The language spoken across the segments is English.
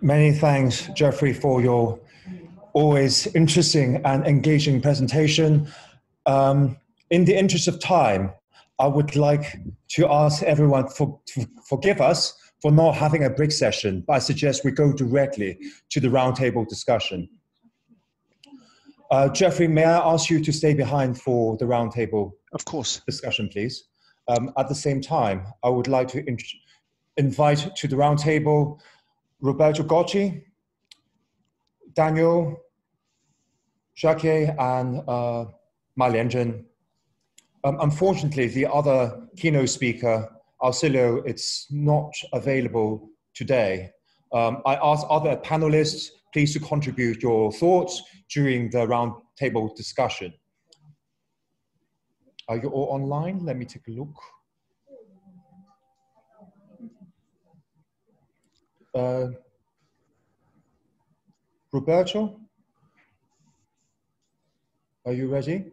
Many thanks, Jeffrey, for your always interesting and engaging presentation. In the interest of time, I would like to ask everyone to forgive us for not having a break session, but I suggest we go directly to the roundtable discussion. Jeffrey, may I ask you to stay behind for the roundtable discussion, please? At the same time, I would like to invite to the roundtable Roberto Gocci, Daniel, Jacques, and Ma Lianzhen. Unfortunately, the other keynote speaker, Arcilio, it's not available today. I ask other panelists, please to contribute your thoughts during the roundtable discussion. Are you all online? Let me take a look. Roberto, are you ready?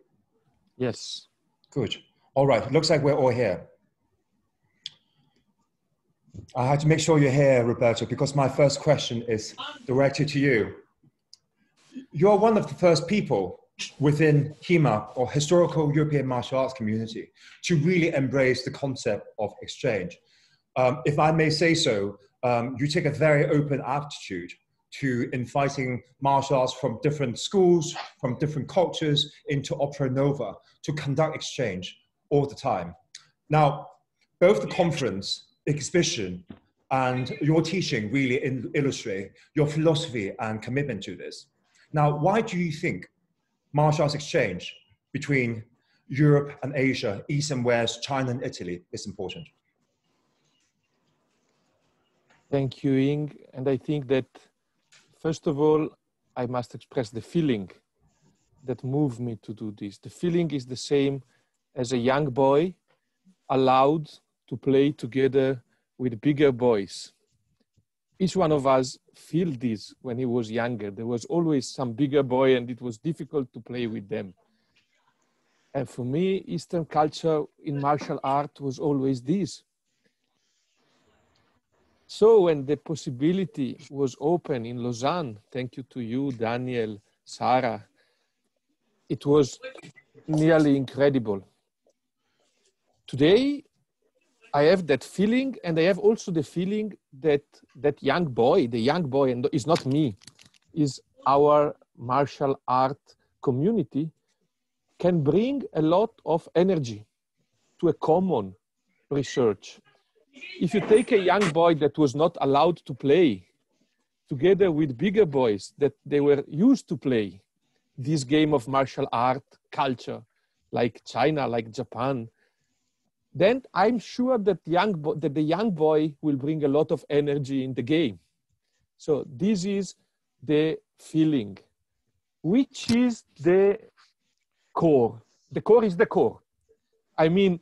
Yes. Good. All right, looks like we're all here. I had to make sure you're here, Roberto, because my first question is directed to you. You're one of the first people within HEMA, or Historical European Martial Arts Community, to really embrace the concept of exchange. If I may say so, you take a very open attitude to inviting martial arts from different schools, from different cultures into Opera Nova to conduct exchange all the time. Now, both the conference, exhibition, and your teaching really illustrate your philosophy and commitment to this. Now, why do you think martial arts exchange between Europe and Asia, East and West, China and Italy is important? Thank you, Ying. And I think that, first of all, I must express the feeling that moved me to do this. The feeling is the same as a young boy allowed to play together with bigger boys. Each one of us feel this when he was younger. There was always some bigger boy and it was difficult to play with them. And for me, Eastern culture in martial art was always this. So when the possibility was open in Lausanne, thank you to you, Daniel, Sarah, it was nearly incredible. Today, I have that feeling, and I have also the feeling that that young boy, and it's not me, is our martial art community, can bring a lot of energy to a common research. If you take a young boy that was not allowed to play, together with bigger boys that they were used to play this game of martial art culture, like China, like Japan, then I'm sure that the young boy will bring a lot of energy in the game. So this is the feeling, which is the core. The core is the core. I mean,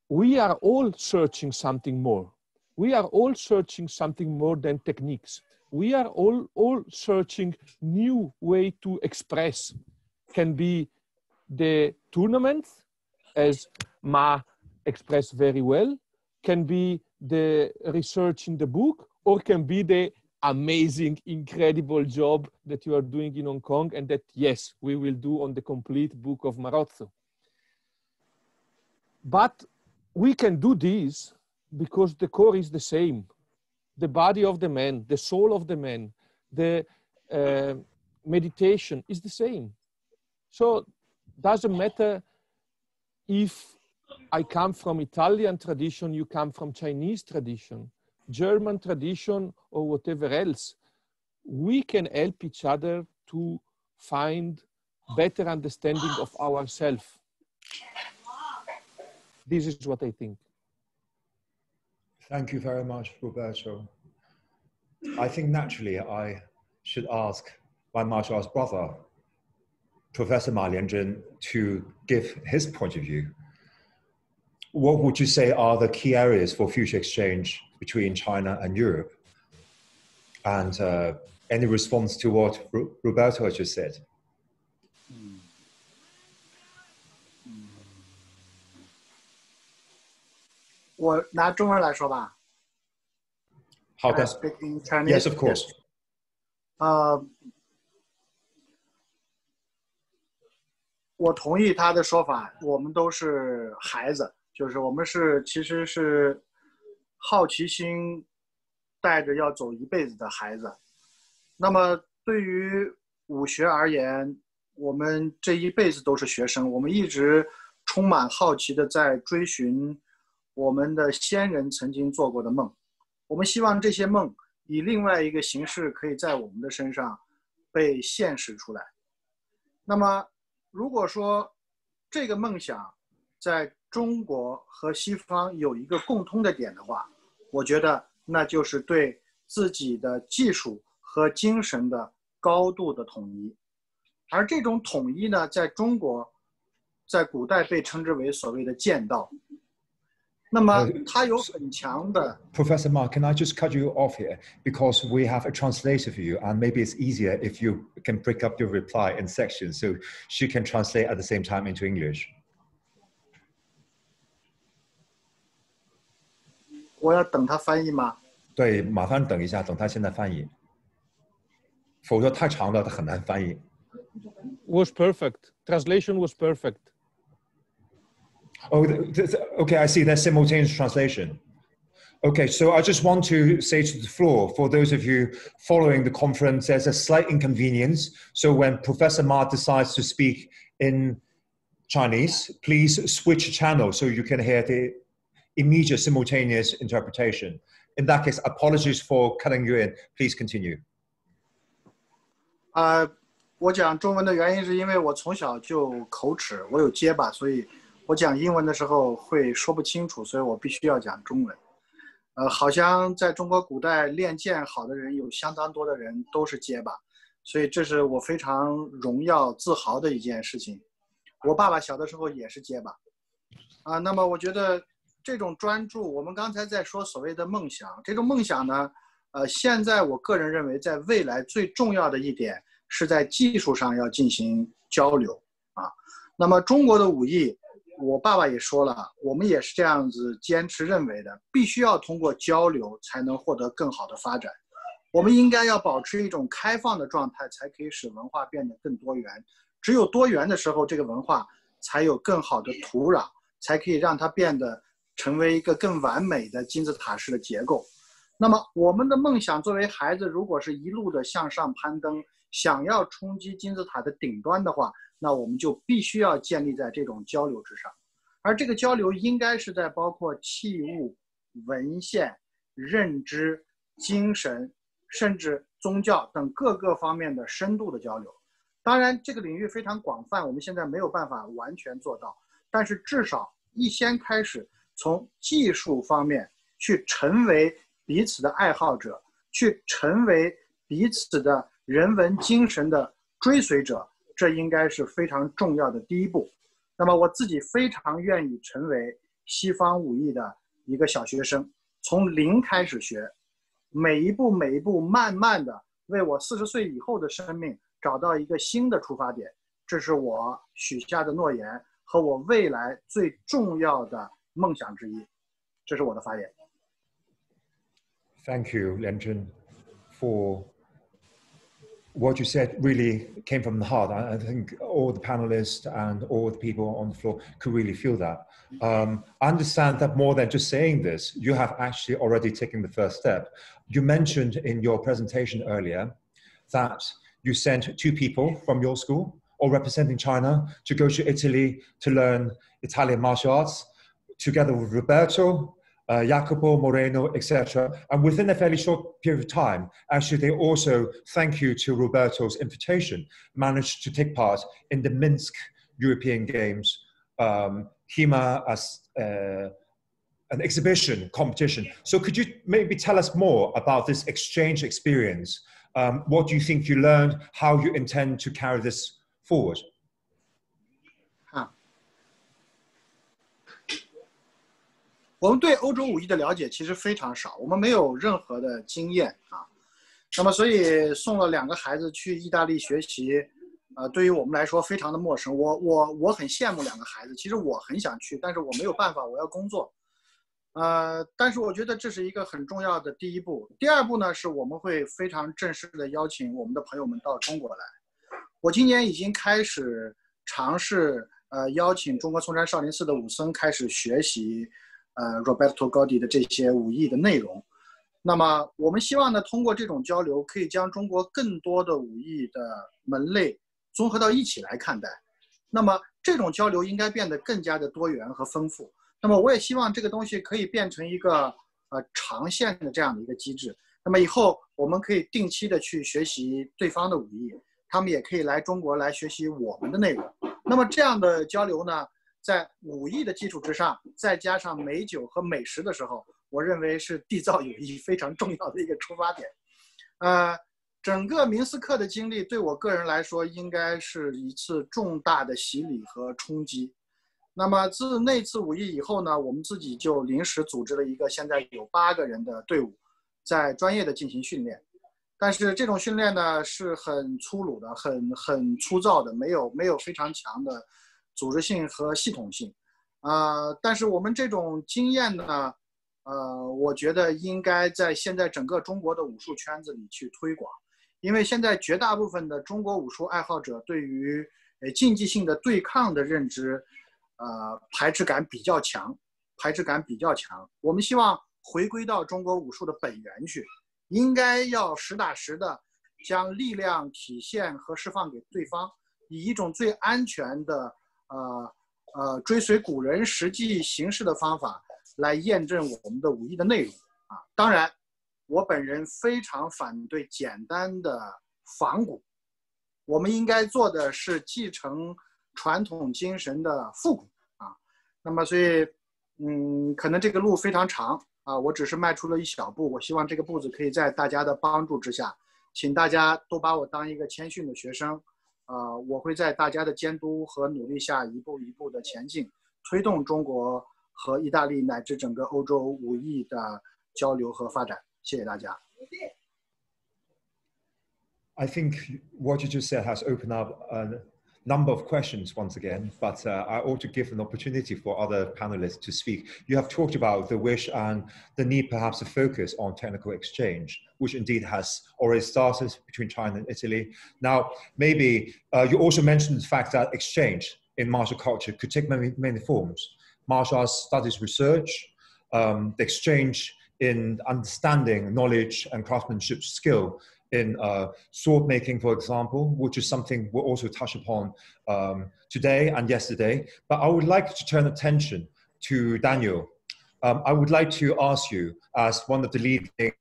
we are all searching something more. We are all searching something more than techniques. We are all searching new way to express. Can be the tournaments, as Ma expressed very well, can be the research in the book, or can be the amazing, incredible job that you are doing in Hong Kong, and that, yes, we will do on the complete book of Marozzo. But we can do this because the core is the same. The body of the man, the soul of the man, the meditation is the same. So doesn't matter if I come from Italian tradition, you come from Chinese tradition, German tradition, or whatever else. We can help each other to find better understanding of ourselves. This is what I think. Thank you very much, Roberto. I think naturally I should ask my martial arts brother, Professor Ma Lianzhen, to give his point of view. What would you say are the key areas for future exchange between China and Europe? And any response to what Roberto has just said? 我拿中文来说吧。好的。 Speak in Chinese. Yes, of course. 我同意他的说法，我们都是孩子，就是我们其实是好奇心带着要走一辈子的孩子。那么对于武学而言，我们这一辈子都是学生，我们一直充满好奇的在追寻我们的先人曾经做过的梦。我们希望这些梦以另外一个形式可以在我们的身上被现实出来。那么如果说这个梦想在中国和西方有一个共通的点的话，我觉得那就是对自己的技术和精神的高度的统一。而这种统一呢，在中国在古代被称之为所谓的剑道。那么它有很强的 Professor Mark, can I just cut you off here? Because we have a translator for you, and maybe it's easier if you can break up your reply in sections so she can translate at the same time into English. 我要等他翻译吗？对，麻烦等一下，等他现在翻译，否则太长了，他很难翻译。Was perfect. Translation was perfect. Oh, okay, I see. There's simultaneous translation. Okay, so I just want to say to the floor, for those of you following the conference, there's a slight inconvenience. So when Professor Ma decides to speak in Chinese, please switch channel so you can hear the immediate simultaneous interpretation. In that case, apologies for cutting you in. Please continue. 我讲中文的原因是因为我从小就口齿，我有结巴，所以我讲英文的时候会说不清楚，所以我必须要讲中文。好像在中国古代练剑好的人有相当多的人都是结巴，所以这是我非常荣耀自豪的一件事情。我爸爸小的时候也是结巴。那么我觉得这种专注，我们刚才在说所谓的梦想，这种梦想呢，现在我个人认为在未来最重要的一点是在技术上要进行交流啊。那么中国的武艺，我爸爸也说了，我们也是这样子坚持认为的，必须要通过交流才能获得更好的发展。我们应该要保持一种开放的状态，才可以使文化变得更多元。只有多元的时候，这个文化才有更好的土壤，才可以让它变得成为一个更完美的金字塔式的结构。那么我们的梦想作为孩子，如果是一路的向上攀登，想要冲击金字塔的顶端的话，那我们就必须要建立在这种交流之上。而这个交流应该是在包括器物、文献、认知、精神，甚至宗教等各个方面的深度的交流。当然这个领域非常广泛，我们现在没有办法完全做到，但是至少先开始从技术方面去成为彼此的爱好者，去成为彼此的人文精神的追随者，这应该是非常重要的第一步。那么我自己非常愿意成为西方武艺的一个小学生，从零开始学，每一步每一步慢慢的为我40岁以后的生命找到一个新的出发点，这是我许下的诺言和我未来最重要的梦想之一。这是我的发言。Thank you, Lianzhen, for what you said really came from the heart. I think all the panelists and all the people on the floor could really feel that. I understand that more than just saying this, you have actually already taken the first step. You mentioned in your presentation earlier that you sent 2 people from your school, all representing China, to go to Italy to learn Italian martial arts, together with Roberto, Jacopo, Moreno, etc. And within a fairly short period of time, actually, they also, thank you to Roberto's invitation, managed to take part in the Minsk European Games, HEMA as an exhibition competition. So could you maybe tell us more about this exchange experience? What do you think you learned? How you intend to carry this forward? 我们对欧洲武艺的了解其实非常少，我们没有任何的经验啊。那么，所以送了2个孩子去意大利学习，对于我们来说非常的陌生。我很羡慕2个孩子，其实我很想去，但是我没有办法，我要工作。但是我觉得这是一个很重要的第一步。第二步呢，是我们会非常正式的邀请我们的朋友们到中国来。我今年已经开始尝试邀请中国嵩山少林寺的武僧开始学习Roberto Gotti 的这些武艺的内容。那么我们希望呢，通过这种交流，可以将中国更多的武艺的门类综合到一起来看待。那么这种交流应该变得更加的多元和丰富。那么我也希望这个东西可以变成一个长线的这样的一个机制。那么以后我们可以定期的去学习对方的武艺，他们也可以来中国来学习我们的内容。那么这样的交流呢，在武艺的基础之上，再加上美酒和美食的时候，我认为是缔造友谊非常重要的一个出发点。整个明斯克的经历对我个人来说，应该是一次重大的洗礼和冲击。那么自那次武艺以后呢，我们自己就临时组织了一个现在有8个人的队伍，在专业的进行训练。但是这种训练呢是很粗鲁的，很粗糙的，没有非常强的组织性和系统性。但是我们这种经验呢，我觉得应该在现在整个中国的武术圈子里去推广。因为现在绝大部分的中国武术爱好者对于竞技性的对抗的认知，排斥感比较强。我们希望回归到中国武术的本源去，应该要实打实的将力量体现和释放给对方，以一种最安全的追随古人实际形式的方法来验证我们的武艺的内容当然我本人非常反对简单的仿古，我们应该做的是继承传统精神的复古那么所以可能这个路非常长我只是迈出了一小步。我希望这个步子可以在大家的帮助之下，请大家都把我当一个谦逊的学生我会在大家的监督和努力下一步一步的前进，推动中国和意大利乃至整个欧洲武艺的交流和发展。谢谢大家。I think what you just said has opened up a number of questions once again, but I ought to give an opportunity for other panelists to speak. You have talked about the wish and the need perhaps to focus on technical exchange, which indeed has already started between China and Italy. Now, maybe you also mentioned the fact that exchange in martial culture could take many forms. Martial arts studies research, the exchange in understanding knowledge and craftsmanship skill in sword making, for example, which is something we'll also touch upon today and yesterday. But I would like to turn attention to Daniel. I would like to ask you, as one of the leading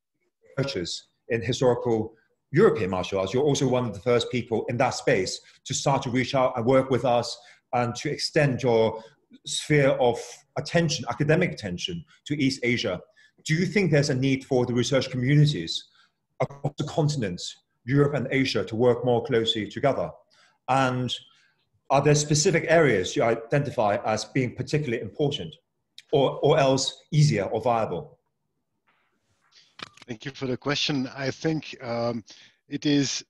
researchers in historical European martial arts, you're also one of the first people in that space to start to reach out and work with us and to extend your sphere of attention, academic attention, to East Asia. Do you think there's a need for the research communities across the continents, Europe and Asia, to work more closely together? And are there specific areas you identify as being particularly important or else easier or viable? Thank you for the question. I think it is,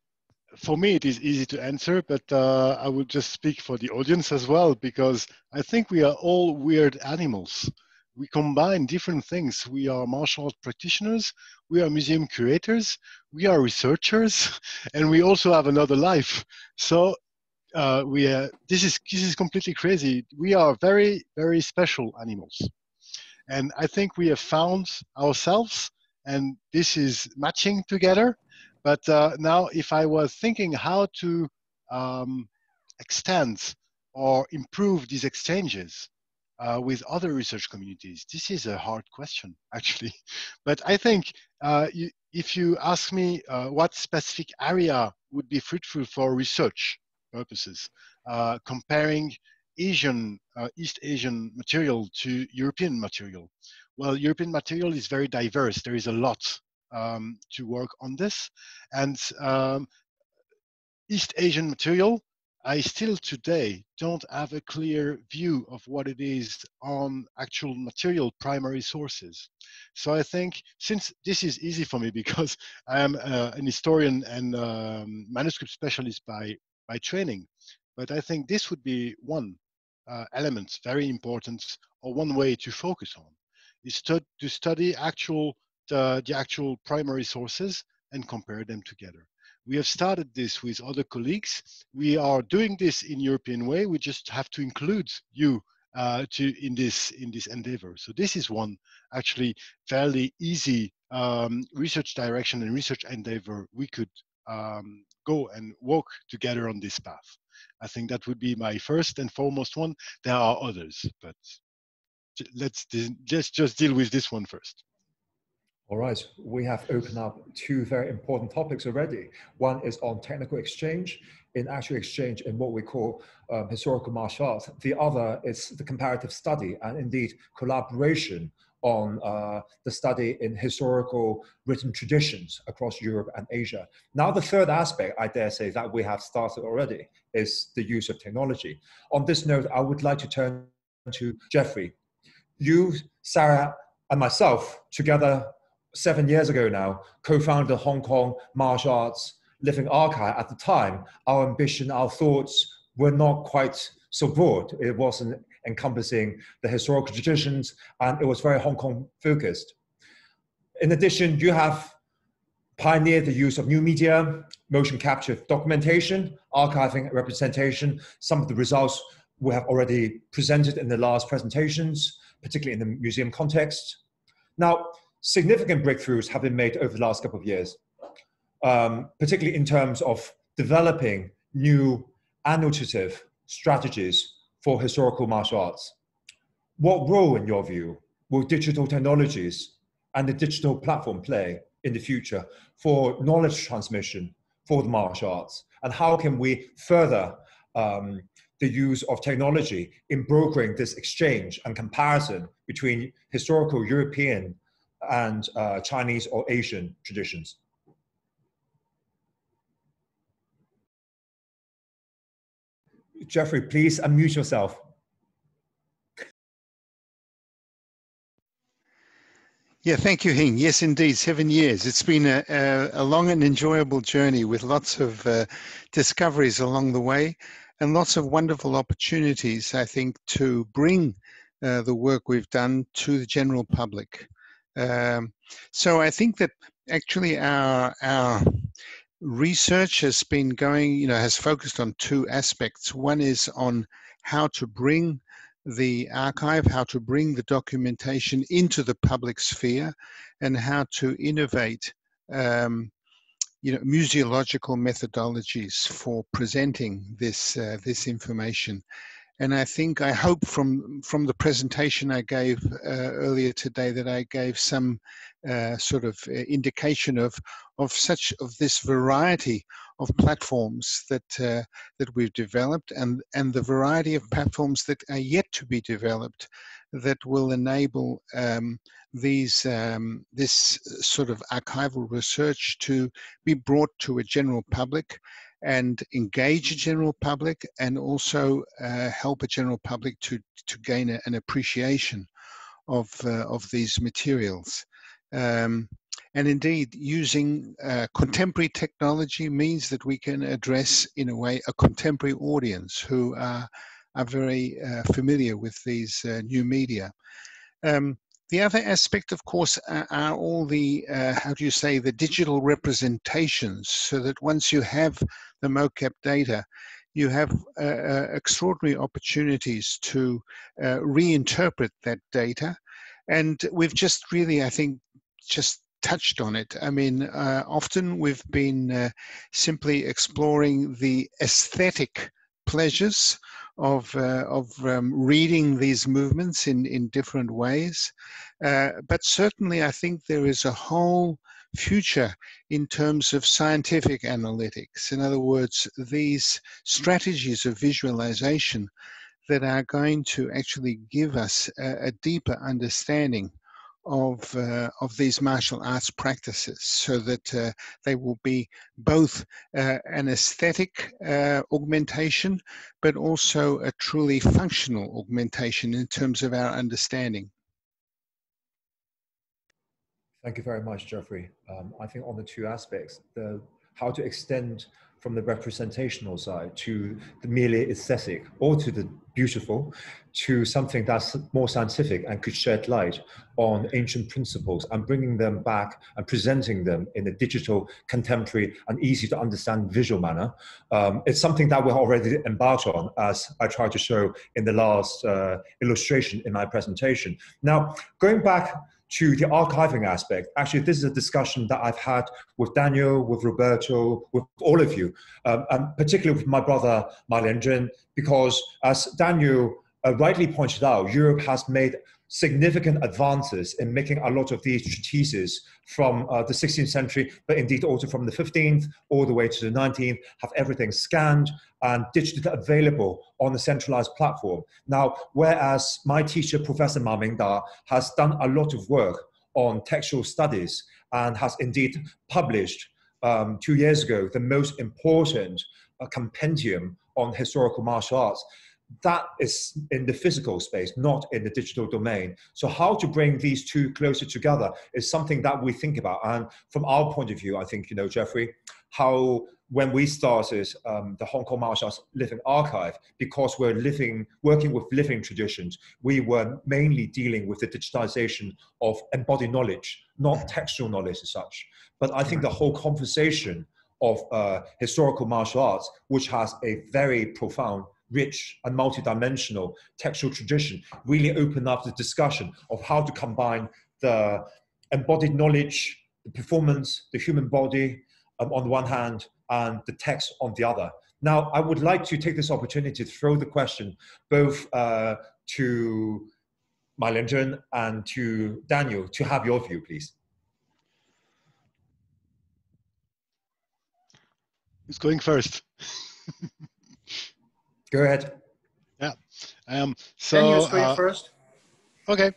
for me, it is easy to answer, but I will just speak for the audience as well, because I think we are all weird animals. We combine different things. We are martial art practitioners, we are museum curators, we are researchers, and we also have another life. So this is completely crazy. We are very, very special animals. And I think we have found ourselves, and this is matching together. But now if I was thinking how to extend or improve these exchanges, with other research communities, this is a hard question, actually. But I think if you ask me what specific area would be fruitful for research purposes, comparing East Asian material to European material, well, European material is very diverse. There is a lot to work on this. And East Asian material, I still today don't have a clear view of what it is on actual material primary sources. So I think, since this is easy for me because I am an historian and manuscript specialist by training, but I think this would be one element, very important, or one way to focus on. is to study the actual primary sources and compare them together. We have started this with other colleagues. We are doing this in European way. We just have to include you in this endeavor. So this is one actually fairly easy research direction and research endeavor we could go and walk together on this path. I think that would be my first and foremost one. There are others, but let's just deal with this one first. All right, we have opened up two very important topics already. One is on technical exchange, in actual exchange in what we call historical martial arts. The other is the comparative study and indeed collaboration on the study in historical written traditions across Europe and Asia. Now, the third aspect, I dare say, that we have started already is the use of technology. On this note, I would like to turn to Jeffrey. You, Sarah, and myself together 7 years ago now, co-founded the Hong Kong Martial Arts Living Archive. At the time, our ambition, our thoughts were not quite so broad. It wasn't encompassing the historical traditions, and it was very Hong Kong focused. In addition, you have pioneered the use of new media, motion capture documentation, archiving, representation. Some of the results we have already presented in the last presentations, particularly in the museum context. Now, significant breakthroughs have been made over the last couple of years, particularly in terms of developing new annotative strategies for historical martial arts. What role, in your view, will digital technologies and the digital platform play in the future for knowledge transmission for the martial arts? And how can we further the use of technology in brokering this exchange and comparison between historical European and Chinese or Asian traditions? Jeffrey, please unmute yourself. Yeah, thank you, Hing. Yes, indeed, 7 years. It's been a long and enjoyable journey with lots of discoveries along the way and lots of wonderful opportunities, I think, to bring the work we've done to the general public. So I think that actually our research has been going, has focused on two aspects. One is on how to bring the archive, how to bring the documentation into the public sphere, and how to innovate museological methodologies for presenting this information. And I hope from the presentation I gave earlier today that I gave some sort of indication of this variety of platforms that we've developed, and the variety of platforms that are yet to be developed that will enable this sort of archival research to be brought to a general public and engage a general public, and also help a general public to gain an appreciation of these materials. And indeed, using contemporary technology means that we can address, in a way, a contemporary audience who are very familiar with these new media. The other aspect, of course, are all the, the digital representations, so that once you have the mocap data, you have extraordinary opportunities to reinterpret that data. And we've just really, I think, just touched on it. I mean, often we've been simply exploring the aesthetic pleasures of reading these movements in different ways. But certainly I think there is a whole future in terms of scientific analytics. In other words, these strategies of visualization that are going to actually give us a deeper understanding of these martial arts practices, so that they will be both an aesthetic augmentation, but also a truly functional augmentation in terms of our understanding. Thank you very much, Jeffrey. I think on the two aspects, how to extend from the representational side to the merely aesthetic or to the beautiful to something that's more scientific and could shed light on ancient principles and bringing them back and presenting them in a digital, contemporary and easy to understand visual manner. It's something that we're already embarked on, as I tried to show in the last illustration in my presentation. Now, going back to the archiving aspect, actually, this is a discussion that I've had with Daniel, with Roberto, with all of you, and particularly with my brother, Ma Lianzhen, because as Daniel rightly pointed out, Europe has made significant advances in making a lot of these treatises from the 16th century, but indeed also from the 15th all the way to the 19th, have everything scanned and digitally available on a centralized platform. Now, whereas my teacher, Professor Ma Mingda, has done a lot of work on textual studies and has indeed published 2 years ago the most important compendium on historical martial arts. That is in the physical space, not in the digital domain. So how to bring these two closer together is something that we think about. And from our point of view, I think, you know, Jeffrey, how when we started the Hong Kong Martial Arts Living Archive, because we're working with living traditions, we were mainly dealing with the digitization of embodied knowledge, not textual knowledge as such. But I think the whole conversation of historical martial arts, which has a very profound, rich and multidimensional textual tradition, really open up the discussion of how to combine the embodied knowledge, the performance, the human body on the one hand, and the text on the other. Now, I would like to take this opportunity to throw the question both to Ma Lianzhen and to Daniel to have your view, please. Who's going first? Go ahead. Yeah. So Daniel's going first. Okay.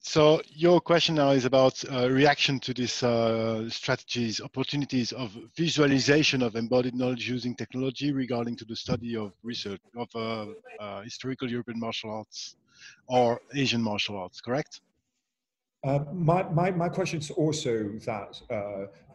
So your question now is about reaction to these strategies, opportunities of visualization of embodied knowledge using technology regarding to the study of research of historical European martial arts or Asian martial arts, correct? My question is also that,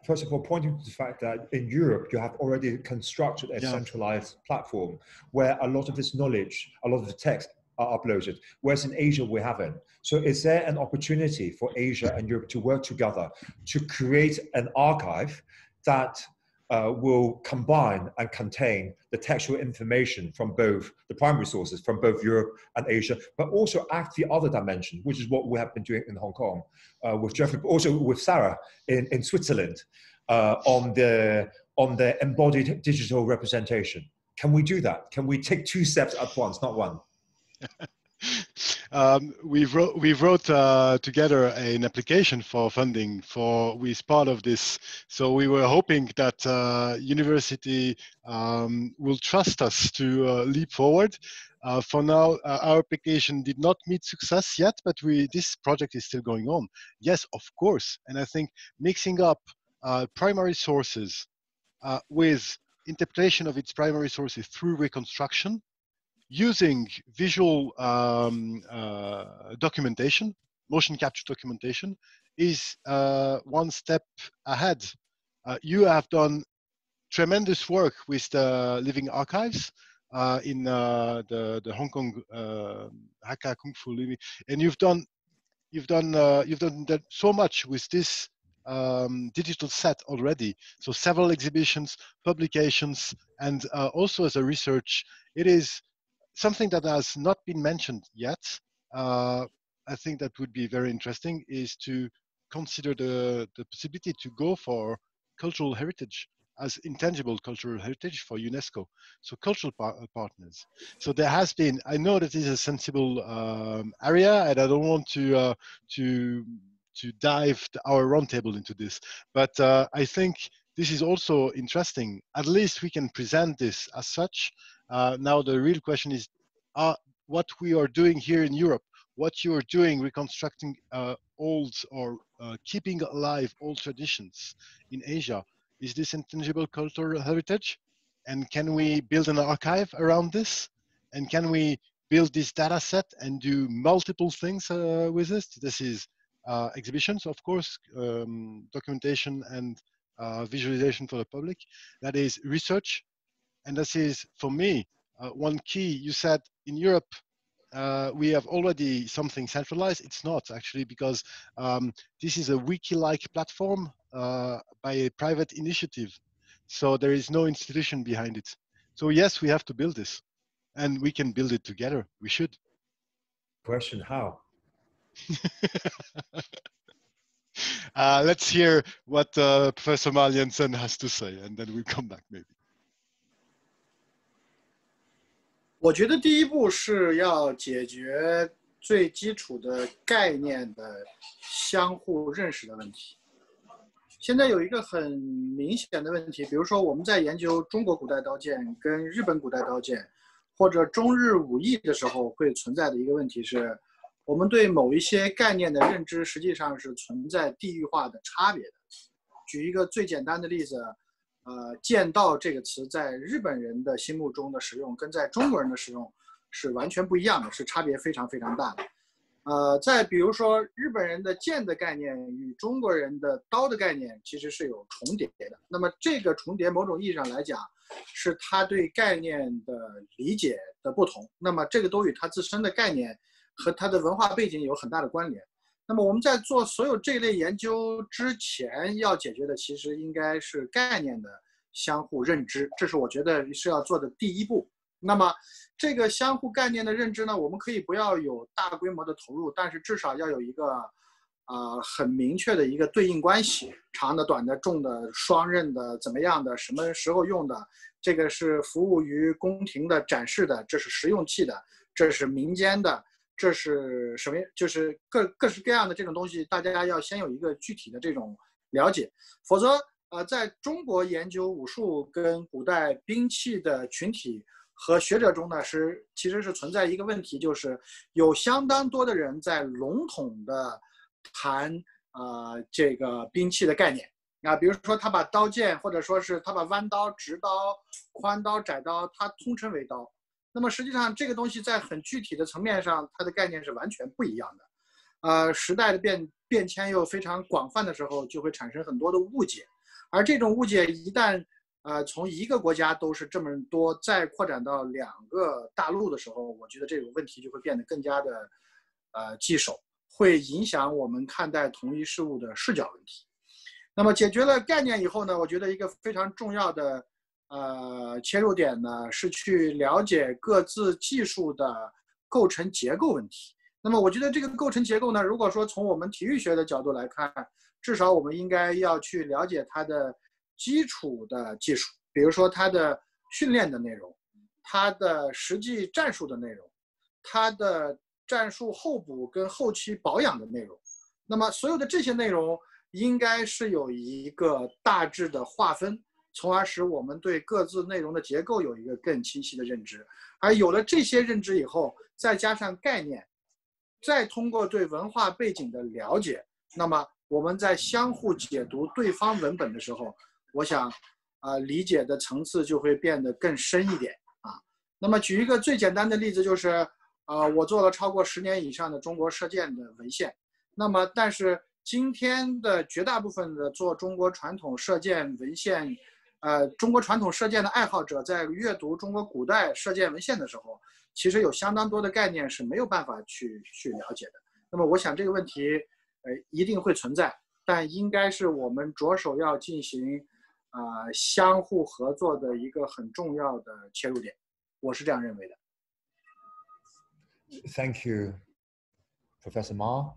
first of all, pointing to the fact that in Europe, you have already constructed a centralized platform where a lot of this knowledge, a lot of the text are uploaded, whereas in Asia, we haven't. So is there an opportunity for Asia and Europe to work together to create an archive that will combine and contain the textual information from both the primary sources, from both Europe and Asia, but also act the other dimension, which is what we have been doing in Hong Kong with Jeffrey, but also with Sarah in Switzerland on the embodied digital representation. Can we do that? Can we take 2 steps at once, not one? We wrote together an application for funding with part of this. So we were hoping that university will trust us to leap forward. For now, our application did not meet success yet, but this project is still going on. Yes, of course. And I think mixing up primary sources with interpretation of its primary sources through reconstruction, using visual documentation, motion capture documentation, is one step ahead. You have done tremendous work with the Living Archives in the Hong Kong Hakka Kung Fu Living, and you've done that so much with this digital set already. So several exhibitions, publications, and also as a research, it is something that has not been mentioned yet. I think that would be very interesting is to consider the possibility to go for cultural heritage as intangible cultural heritage for UNESCO. So cultural partners. So there has been, I know that is a sensible area, and I don't want to dive our roundtable into this, but I think this is also interesting. At least we can present this as such. Now the real question is what we are doing here in Europe, what you are doing reconstructing old or keeping alive old traditions in Asia. Is this intangible cultural heritage? And can we build an archive around this? And can we build this data set and do multiple things with this? This is exhibitions, of course, documentation and visualization for the public. That is research. And this is, for me, one key. You said in Europe, we have already something centralized. It's not actually, because this is a wiki-like platform by a private initiative. So there is no institution behind it. So yes, we have to build this, and we can build it together. We should. Question, how? Let's hear what Professor Maljensen has to say, and then we'll come back maybe. 我觉得第一步是要解决最基础的概念的相互认识的问题。现在有一个很明显的问题，比如说我们在研究中国古代刀剑跟日本古代刀剑，或者中日武艺的时候，会存在的一个问题是，我们对某一些概念的认知实际上是存在地域化的差别的。举一个最简单的例子，剑道这个词在日本人的心目中的使用，跟在中国人的使用是完全不一样的，是差别非常非常大的。再比如说，日本人的剑的概念与中国人的刀的概念其实是有重叠的。那么这个重叠，某种意义上来讲，是他对概念的理解的不同。那么这个都与他自身的概念和他的文化背景有很大的关联。那么我们在做所有这类研究之前，要解决的其实应该是概念的相互认知，这是我觉得是要做的第一步。那么这个相互概念的认知呢，我们可以不要有大规模的投入，但是至少要有一个很明确的一个对应关系，长的、短的、重的、双刃的、怎么样的、什么时候用的，这个是服务于宫廷的展示的，这是实用器的，这是民间的，这是什么？就是各式各样的这种东西，大家要先有一个具体的这种了解，否则在中国研究武术跟古代兵器的群体和学者中呢，其实是存在一个问题，就是有相当多的人在笼统的谈这个兵器的概念比如说他把刀剑，或者说是他把弯刀、直刀、宽刀、窄刀，他通称为刀。那么实际上这个东西在很具体的层面上，它的概念是完全不一样的。时代的变迁又非常广泛的时候，就会产生很多的误解，而这种误解一旦从一个国家都是这么多，再扩展到2个大陆的时候，我觉得这种问题就会变得更加的棘手，会影响我们看待同一事物的视角问题。那么解决了概念以后呢，我觉得一个非常重要的切入点呢，是去了解各自技术的构成结构问题。那么我觉得这个构成结构呢，如果说从我们体育学的角度来看，至少我们应该要去了解它的基础的技术，比如说它的训练的内容，它的实际战术的内容，它的战术后补跟后期保养的内容。那么所有的这些内容应该是有一个大致的划分，从而使我们对各自内容的结构有一个更清晰的认知。而有了这些认知以后，再加上概念，再通过对文化背景的了解，那么我们在相互解读对方文本的时候，我想理解的层次就会变得更深一点那么举一个最简单的例子，就是我做了超过10年以上的中国射箭的文献。那么但是今天的绝大部分的做中国传统射箭文献中国传统射箭的爱好者在阅读中国古代射箭文献的时候，其实有相当多的概念是没有办法去了解的。那么我想这个问题一定会存在，但应该是我们着手要进行相互合作的一个很重要的切入点，我是这样认为的。Thank you, Professor Ma.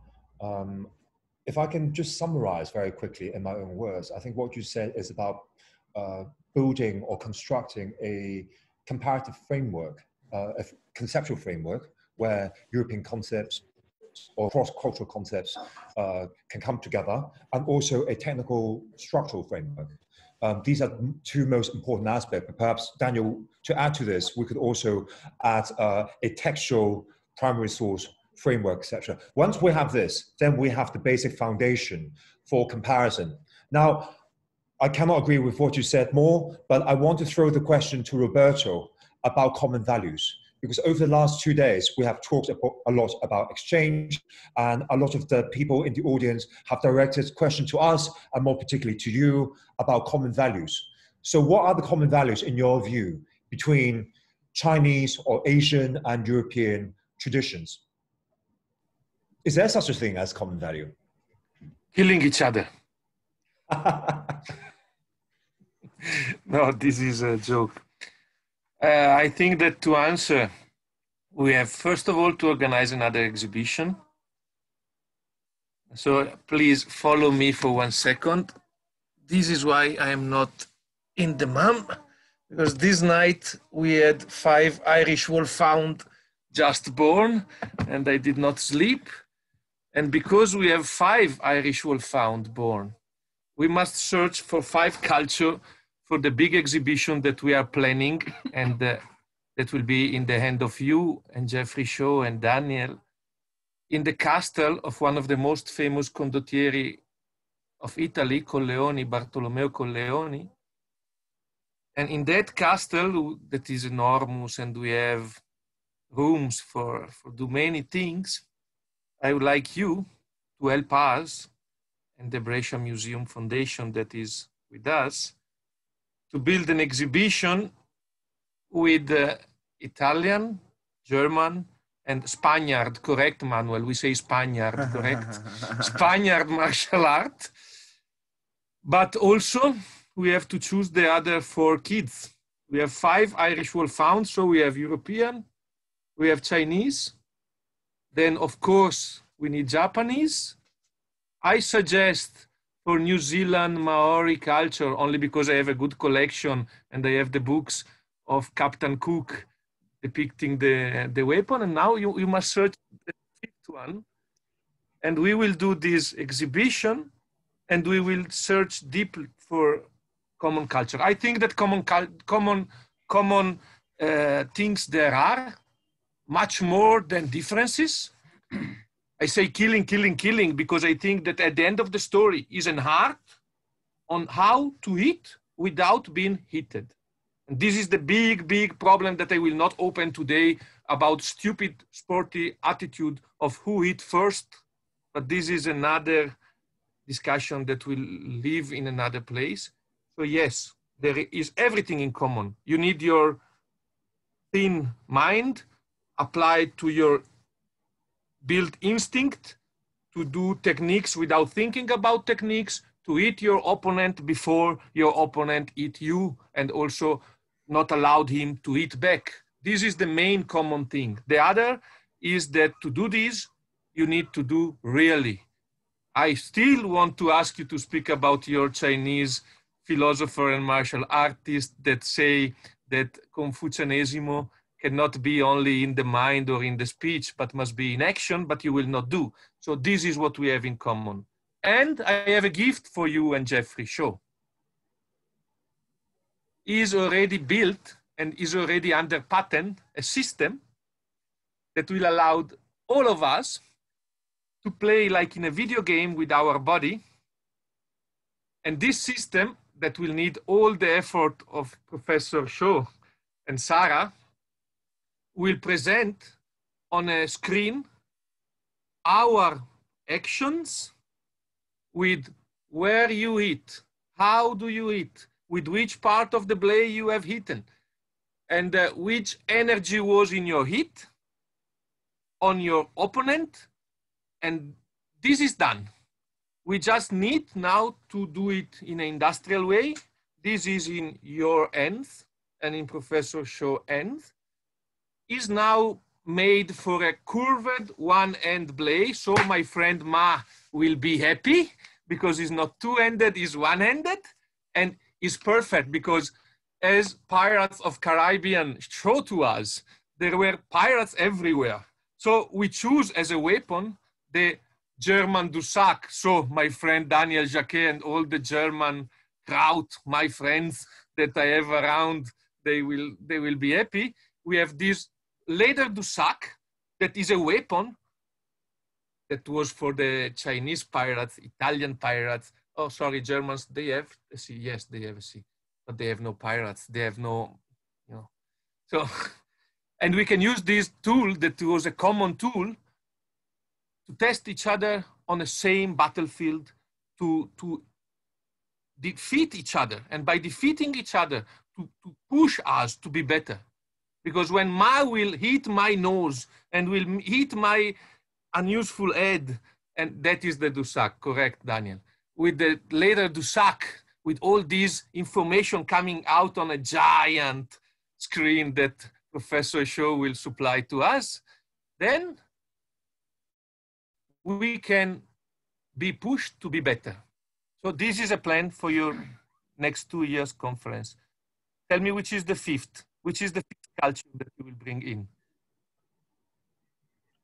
If I can just summarize very quickly in my own words, I think what you said is about building or constructing a comparative framework, a conceptual framework where European concepts or cross-cultural concepts can come together, and also a technical structural framework. These are two most important aspects, but perhaps, Daniel, to add to this, we could also add a textual primary source framework, etc. Once we have this, then we have the basic foundation for comparison. Now, I cannot agree with what you said more, but I want to throw the question to Roberto about common values. because over the last 2 days, we have talked a lot about exchange, and a lot of the people in the audience have directed questions to us, and more particularly to you, about common values. So what are the common values in your view between Chinese or Asian and European traditions? Is there such a thing as common value? Killing each other. No, this is a joke. I think that to answer, we have first of all to organize another exhibition. So please follow me for 1 second. This is why I am not in the MAM, because this night we had 5 Irish wolfhound just born and I did not sleep. And because we have 5 Irish wolfhound born, we must search for 5 culture for the big exhibition that we are planning, and that will be in the hand of you and Jeffrey Shaw and Daniel, in the castle of one of the most famous condottieri of Italy, Colleoni, Bartolomeo Colleoni. And in that castle, that is enormous, and we have rooms for do many things, I would like you to help us and the Brescia Museum Foundation that is with us to build an exhibition with Italian, German, and Spaniard, correct, Manuel? We say Spaniard, correct? Spaniard martial art. But also, we have to choose the other 4 kids. We have 5 Irish wolfhounds, so we have European, we have Chinese, then of course we need Japanese. I suggest for New Zealand Maori culture, only because I have a good collection and I have the books of Captain Cook depicting the weapon, and now you must search the 5th one, and we will do this exhibition and we will search deeply for common culture. I think that common things there are much more than differences. I say killing, killing, killing, because I think that at the end of the story is an art on how to hit without being hitted. And this is the big, big problem that I will not open today about stupid sporty attitude of who hit first. But this is another discussion that will live in another place. So yes, there is everything in common. You need your thin mind applied to your built instinct to do techniques without thinking about techniques, to eat your opponent before your opponent eat you, and also not allowed him to eat back. This is the main common thing. The other is that to do this, you need to do really. I still want to ask you to speak about your Chinese philosopher and martial artist that say that Confucianism cannot be only in the mind or in the speech, but must be in action, but you will not do. So this is what we have in common. And I have a gift for you and Jeffrey Shaw. He is already built and is already under patent a system that will allow all of us to play like in a video game with our body. And this system that will need all the effort of Professor Shaw and Sarah will present on a screen our actions with where you hit, how do you hit, with which part of the blade you have hitten, and which energy was in your hit on your opponent. And this is done. We just need now to do it in an industrial way. This is in your hands and in Professor Shaw's hands. Is now made for a curved one-end blade. So my friend Ma will be happy because it's not two-handed, it's one-handed. And it's perfect because as Pirates of Caribbean show to us, there were pirates everywhere. So we choose as a weapon the German Dusak. So my friend Daniel Jacquet and all the German crowd, my friends that I have around, they will be happy. We have this leather Dusak that is a weapon that was for the Chinese pirates, Italian pirates. Oh, sorry, Germans, they have a sea. Yes, they have a sea, but they have no pirates. They have no, So And we can use this tool that was a common tool to test each other on the same battlefield, to defeat each other. And by defeating each other, to push us to be better. Because when Ma will hit my nose and will hit my unuseful head, and that is the Dusak, correct, Daniel? With the later Dusak, with all this information coming out on a giant screen that Professor Shaw will supply to us, then we can be pushed to be better. So this is a plan for your next 2 years conference. Tell me which is the fifth culture that you will bring in.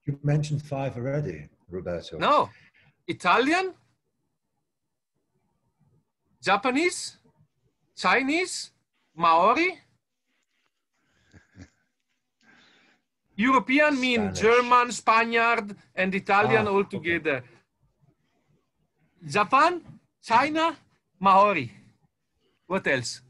You mentioned 5 already, Roberto. No, Italian, Japanese, Chinese, Maori. European mean German, Spaniard, and Italian all together. Okay. Japan, China, Maori. What else?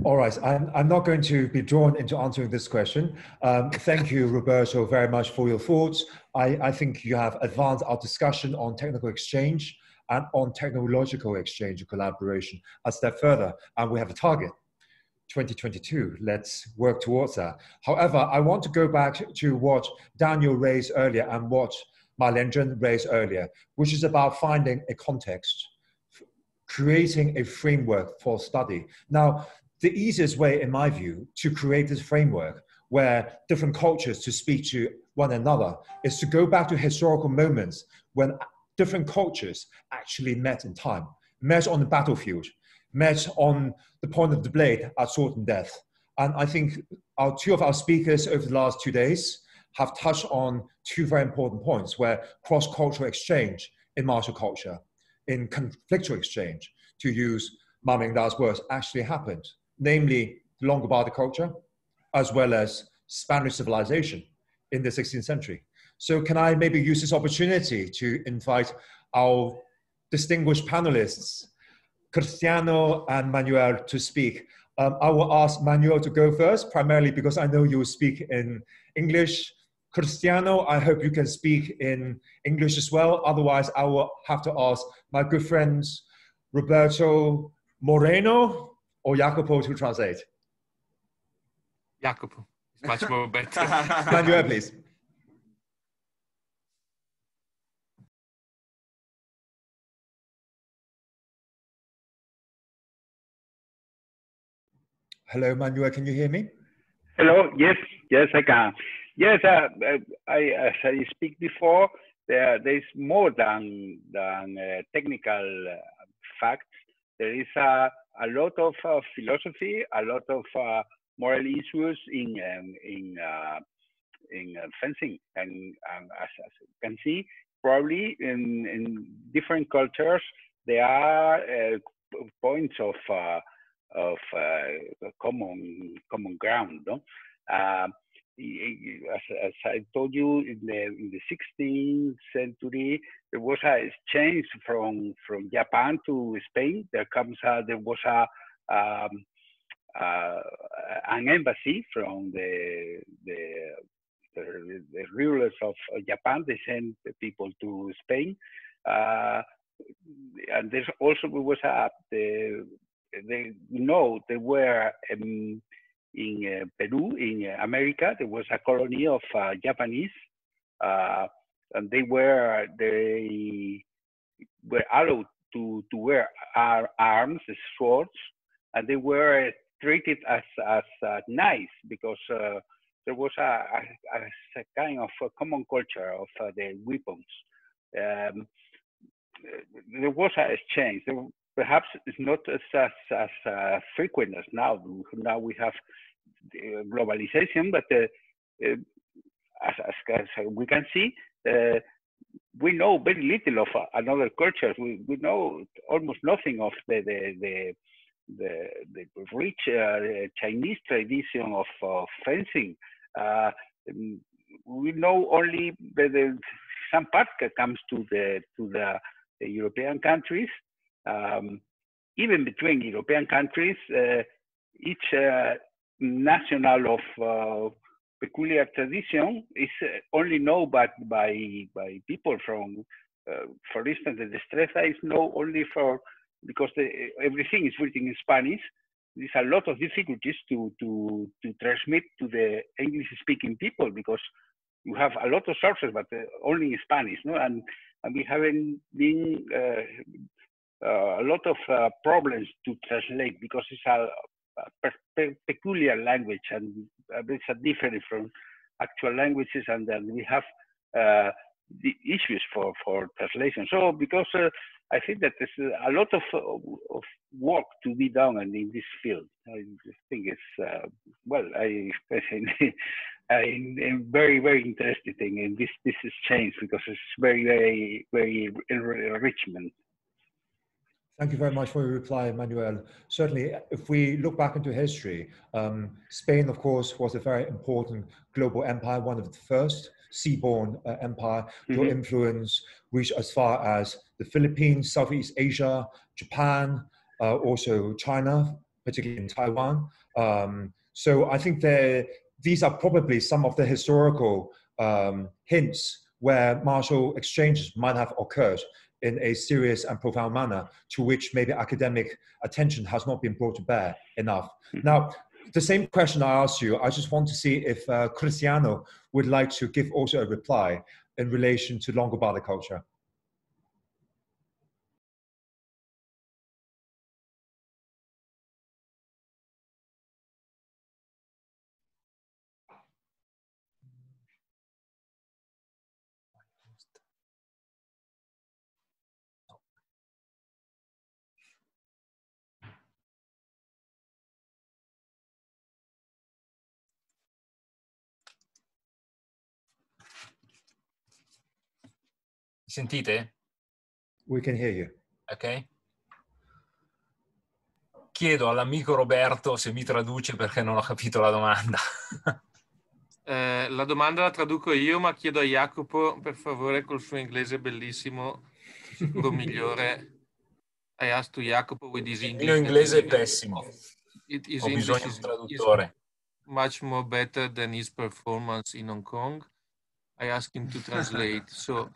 All right, I'm not going to be drawn into answering this question. Thank you, Roberto, very much for your thoughts. I think you have advanced our discussion on technical exchange and on technological exchange and collaboration a step further, and we have a target. 2022, let's work towards that. However, I want to go back to what Daniel raised earlier and what Ma Lianzhen raised earlier, which is about finding a context, creating a framework for study. Now, the easiest way, in my view, to create this framework where different cultures to speak to one another is to go back to historical moments when different cultures actually met in time, met on the battlefield, met on the point of the blade at sword and death. And I think two of our speakers over the last 2 days have touched on 2 very important points where cross-cultural exchange in martial culture, in conflictual exchange, to use Ma Mingda's words, actually happened, namely the Longobardi culture, as well as Spanish civilization in the 16th century. So can I maybe use this opportunity to invite our distinguished panelists, Cristiano and Manuel, to speak. I will ask Manuel to go first, primarily because I know you will speak in English. Cristiano, I hope you can speak in English as well. Otherwise, I will have to ask my good friends, Roberto Moreno or Jacopo to translate. Jacopo, it's much more better. Manuel, please. Hello, Manuel, can you hear me? Hello, yes, I can. Yes, as I speak before, there's more than technical facts. There is a lot of philosophy, a lot of moral issues in fencing, and as you can see, probably in different cultures there are points of common ground, no? As I told you, in the 16th century, there was a exchange from Japan to Spain. There was an embassy from the rulers of Japan. They sent people to Spain, and there also was there were in Peru, in America, there was a colony of Japanese, and they were allowed to wear arms, swords, and they were treated as nice because there was a kind of a common culture of the weapons. There was an exchange. Perhaps it's not as frequent as now. Now we have globalization, but as we can see, we know very little of another cultures. We know almost nothing of the rich Chinese tradition of fencing. We know only some part comes to the European countries. Even between European countries, each national of peculiar tradition is only known by people from, for instance, the destreza is known only because everything is written in Spanish. There's a lot of difficulties to transmit to the English-speaking people because you have a lot of sources, but only in Spanish, no? And we haven't been a lot of problems to translate because it's a peculiar language and it's a different from actual languages, and then we have the issues for translation. So because I think that there's a lot of work to be done in this field. I think it's well, I'm very, very interested in this is change because it's very, very, very enrichment. Thank you very much for your reply, Manuel. Certainly, if we look back into history, Spain, of course, was a very important global empire, one of the first seaborne empire. Your influence reached as far as the Philippines, Southeast Asia, Japan, also China, particularly in Taiwan. So I think these are probably some of the historical hints where martial exchanges might have occurred in a serious and profound manner, to which maybe academic attention has not been brought to bear enough. Now, the same question I asked you, I just want to see if Cristiano would like to give also a reply in relation to Longobardi culture. Sentite? We can hear you. Ok. Chiedo all'amico Roberto se mi traduce perché non ho capito la domanda. La domanda la traduco io, ma chiedo a Jacopo, per favore, col suo inglese bellissimo, sicuro migliore. I asked to Jacopo with his English. Il mio inglese è pessimo. His Ho English bisogno di un traduttore. Much more better than his performance in Hong Kong. I asked him to translate. So,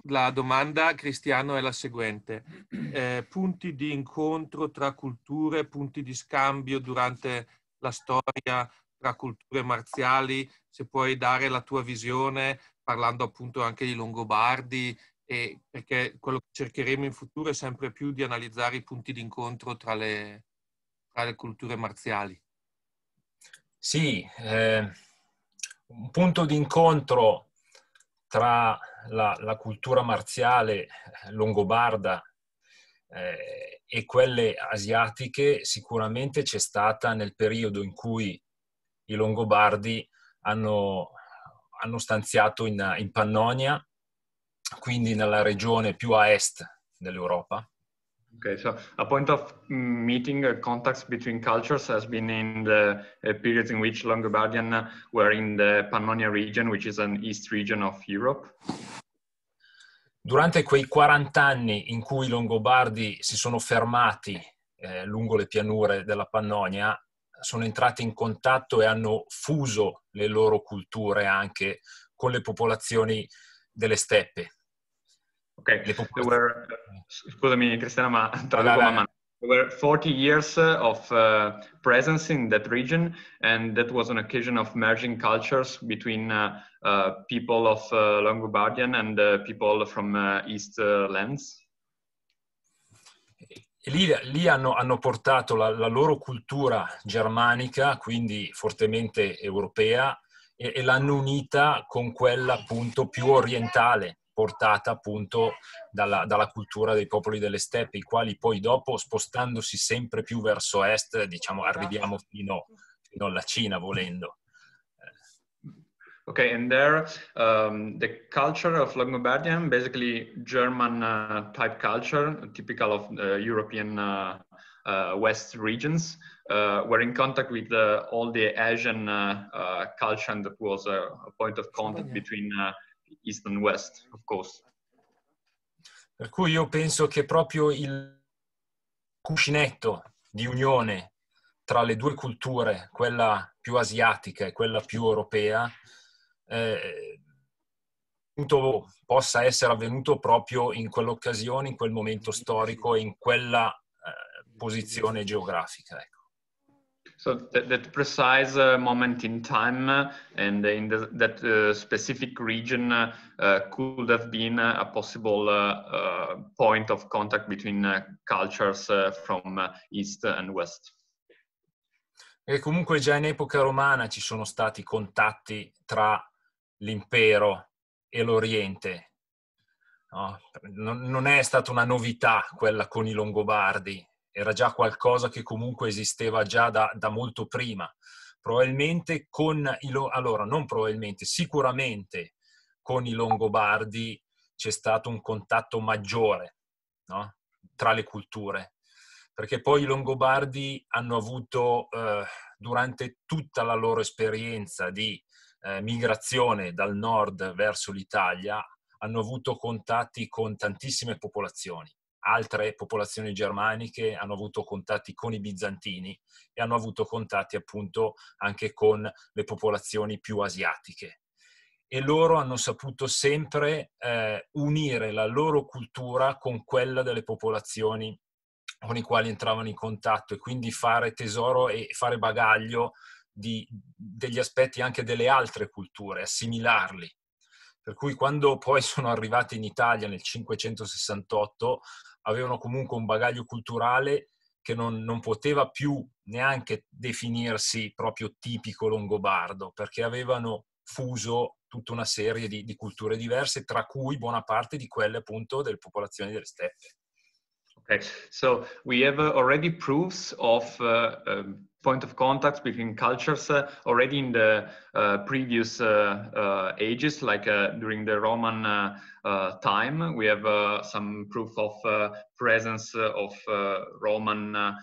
la domanda, Cristiano, è la seguente. Punti di incontro tra culture, punti di scambio durante la storia tra culture marziali, se puoi dare la tua visione, parlando appunto anche di Longobardi, perché quello che cercheremo in futuro è sempre più di analizzare i punti di incontro tra le culture marziali. Sì, un punto di incontro tra la cultura marziale longobarda e quelle asiatiche sicuramente c'è stata nel periodo in cui i Longobardi hanno stanziato in Pannonia, quindi nella regione più a est dell'Europa. Okay, so a point of meeting contacts between cultures has been in the periods in which Longobardian were in the Pannonia region, which is an east region of Europe. Durante quei 40 anni in cui i Longobardi si sono fermati lungo le pianure della Pannonia, sono entrati in contatto e hanno fuso le loro culture anche con le popolazioni delle steppe. Okay, there were, scusami Cristiano, ma traduco man mano. There were 40 years of presence in that region, and that was an occasion of merging cultures between people of Longobardian and people from East lands. E lì hanno portato la loro cultura germanica, quindi fortemente europea, e l'hanno unita con quella appunto più orientale, portata appunto dalla cultura dei popoli delle steppe, i quali poi dopo, spostandosi sempre più verso est, diciamo, arriviamo fino alla Cina volendo. Okay, and there the culture of Longobardian, basically German type culture, typical of European West regions, were in contact with all the Asian culture, and that was a point of contact between East and West, of course. Per cui io penso che proprio il cuscinetto di unione tra le due culture, quella più asiatica e quella più europea, possa essere avvenuto proprio in quell'occasione, in quel momento storico e in quella posizione geografica. Ecco. So that precise moment in time and in that specific region could have been a possible point of contact between cultures from East and West. E comunque già in epoca romana ci sono stati contatti tra l'impero e l'Oriente. No? Non è stata una novità quella con i Longobardi, era già qualcosa che comunque esisteva già da molto prima. Probabilmente sicuramente con i Longobardi c'è stato un contatto maggiore, no? Tra le culture, perché poi i Longobardi hanno avuto durante tutta la loro esperienza di migrazione dal nord verso l'Italia, hanno avuto contatti con tantissime popolazioni. Altre popolazioni germaniche hanno avuto contatti con i bizantini e hanno avuto contatti appunto anche con le popolazioni più asiatiche. E loro hanno saputo sempre unire la loro cultura con quella delle popolazioni con i quali entravano in contatto, e quindi fare tesoro e fare bagaglio degli aspetti anche delle altre culture, assimilarli. Per cui quando poi sono arrivati in Italia nel 568 avevano comunque un bagaglio culturale che non poteva più neanche definirsi proprio tipico longobardo, perché avevano fuso tutta una serie di culture diverse, tra cui buona parte di quelle appunto delle popolazioni delle steppe. Okay, so we have already proofs of point of contacts between cultures already in the previous ages, like during the Roman time. We have some proof of presence of Roman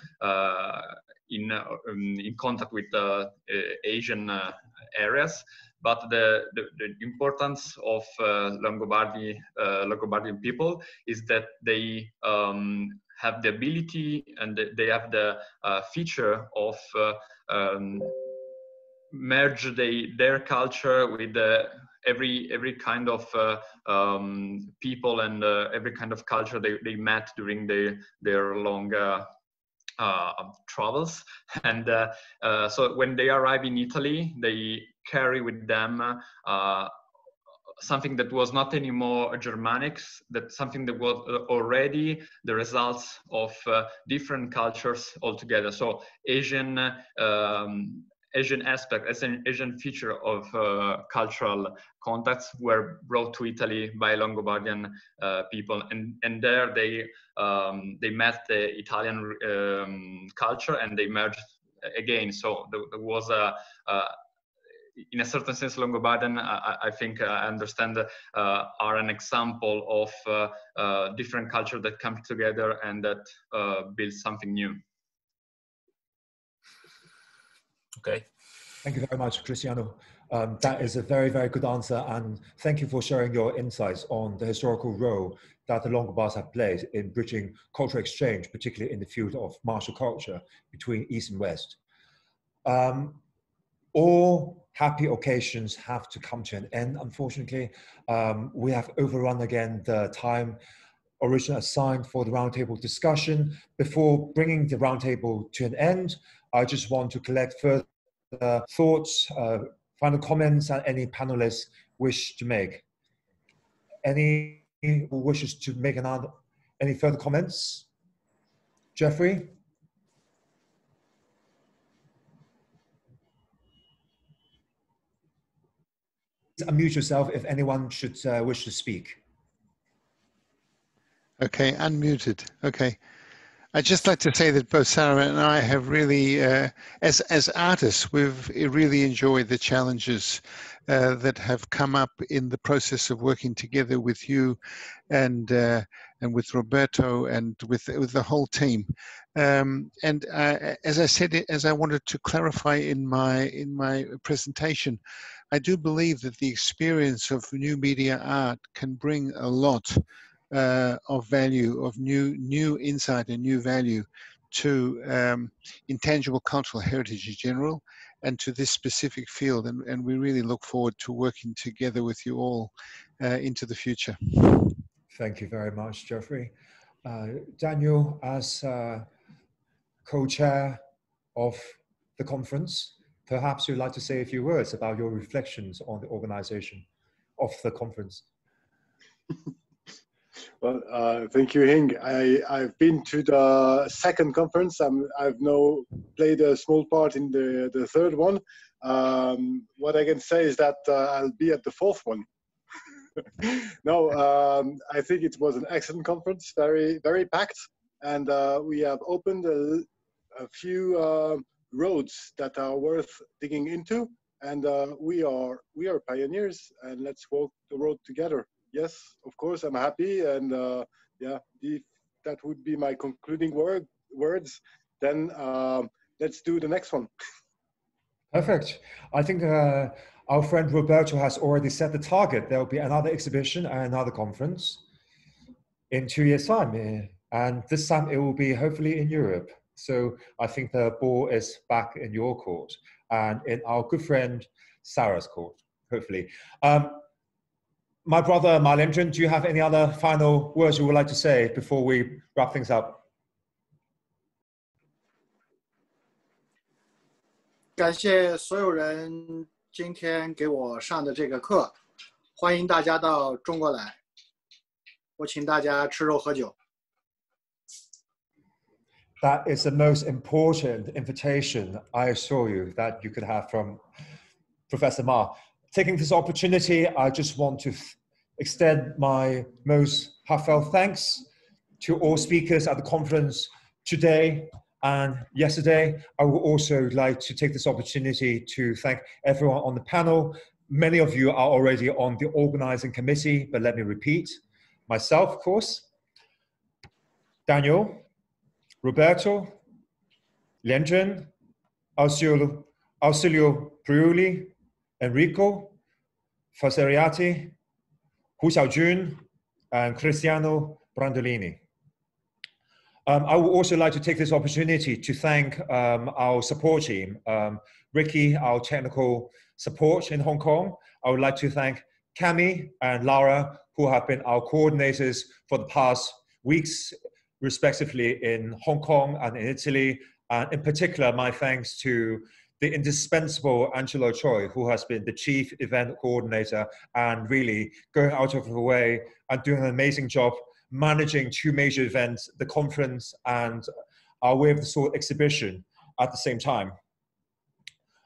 in contact with Asian areas. But the importance of Longobardian people is that they have the ability and they have the feature of merge their culture with every kind of people and every kind of culture they met during their long travels. And so when they arrive in Italy, they carry with them something that was not anymore Germanics, that something that was already the results of different cultures altogether. So Asian aspect, as an Asian feature of cultural contacts were brought to Italy by Longobardian people, and there they met the Italian culture and they merged again. So there was in a certain sense, Longobardian, I think I understand, are an example of different culture that come together and that build something new. Okay. Thank you very much, Cristiano. That is a very, very good answer. And thank you for sharing your insights on the historical role that the Longobards have played in bridging cultural exchange, particularly in the field of martial culture between East and West. All happy occasions have to come to an end, unfortunately. We have overrun again the time originally assigned for the roundtable discussion. Before bringing the roundtable to an end, I just want to collect further thoughts, final comments, and any panelists wish to make. Any who wishes to make any further comments? Jeffrey? Unmute yourself if anyone should wish to speak. Okay, unmuted. Okay. I'd just like to say that both Sarah and I have really, as artists, we've really enjoyed the challenges that have come up in the process of working together with you and with Roberto and with the whole team. As I said, as I wanted to clarify in my presentation, I do believe that the experience of new media art can bring a lot of value, of new insight and new value to intangible cultural heritage in general and to this specific field. And we really look forward to working together with you all into the future. Thank you very much, Jeffrey. Daniel, as co-chair of the conference, perhaps you'd like to say a few words about your reflections on the organization of the conference. Well, thank you, Hing. I've been to the second conference. I've now played a small part in the third one. What I can say is that I'll be at the fourth one. No, I think it was an excellent conference, very, very packed. And we have opened a few roads that are worth digging into. And we are pioneers, and let's walk the road together. Yes, of course, I'm happy, and yeah, if that would be my concluding words, then let's do the next one. Perfect. I think our friend Roberto has already set the target. There will be another exhibition and another conference in 2 years' time, and this time it will be hopefully in Europe. So I think the ball is back in your court and in our good friend Sarah's court, hopefully. My brother Ma Lianzhen, do you have any other final words you would like to say before we wrap things up? 感谢所有人今天给我上的这个课，欢迎大家到中国来，我请大家吃肉喝酒。 That is the most important invitation, I assure you, that you could have from Professor Ma. Taking this opportunity, I just want to extend my most heartfelt thanks to all speakers at the conference today and yesterday. I would also like to take this opportunity to thank everyone on the panel. Many of you are already on the organizing committee, but let me repeat. Myself, of course, Daniel, Roberto, Lianzhen, Ausilio Priuli, Enrico, Faseriati, Hu Xiaojun, and Cristiano Brandolini. I would also like to take this opportunity to thank our support team, Ricky, our technical support in Hong Kong. I would like to thank Cami and Lara, who have been our coordinators for the past weeks, respectively in Hong Kong and in Italy. And in particular, my thanks to the indispensable Angelo Choi, who has been the chief event coordinator and really going out of the way and doing an amazing job managing two major events, the conference and our Way of the Sword exhibition at the same time.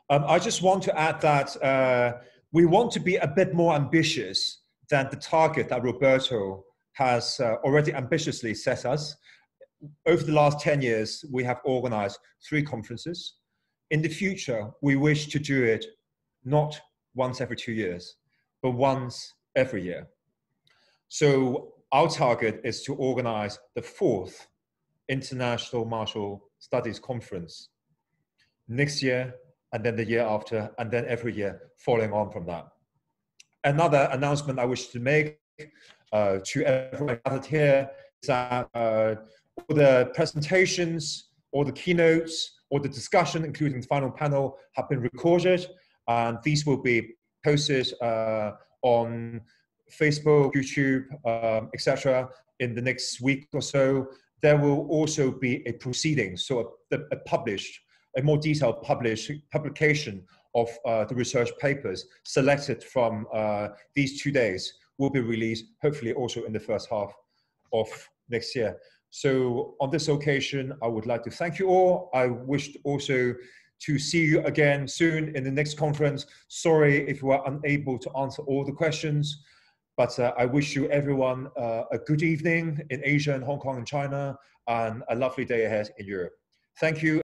I just want to add that we want to be a bit more ambitious than the target that Roberto has already ambitiously set us. Over the last 10 years, we have organized 3 conferences. In the future, we wish to do it not once every 2 years, but once every year. So our target is to organize the 4th International Martial Studies Conference next year, and then the year after, and then every year following on from that. Another announcement I wish to make to everyone gathered here is that all the presentations, all the keynotes, all the discussion, including the final panel, have been recorded, and these will be posted on Facebook, YouTube, etc. in the next week or so. There will also be a proceeding, so a more detailed publication of the research papers selected from these 2 days will be released, hopefully also in the first half of next year. So on this occasion, I would like to thank you all. I wish also to see you again soon in the next conference. Sorry if we were unable to answer all the questions, but I wish you everyone a good evening in Asia and Hong Kong and China, and a lovely day ahead in Europe. Thank you.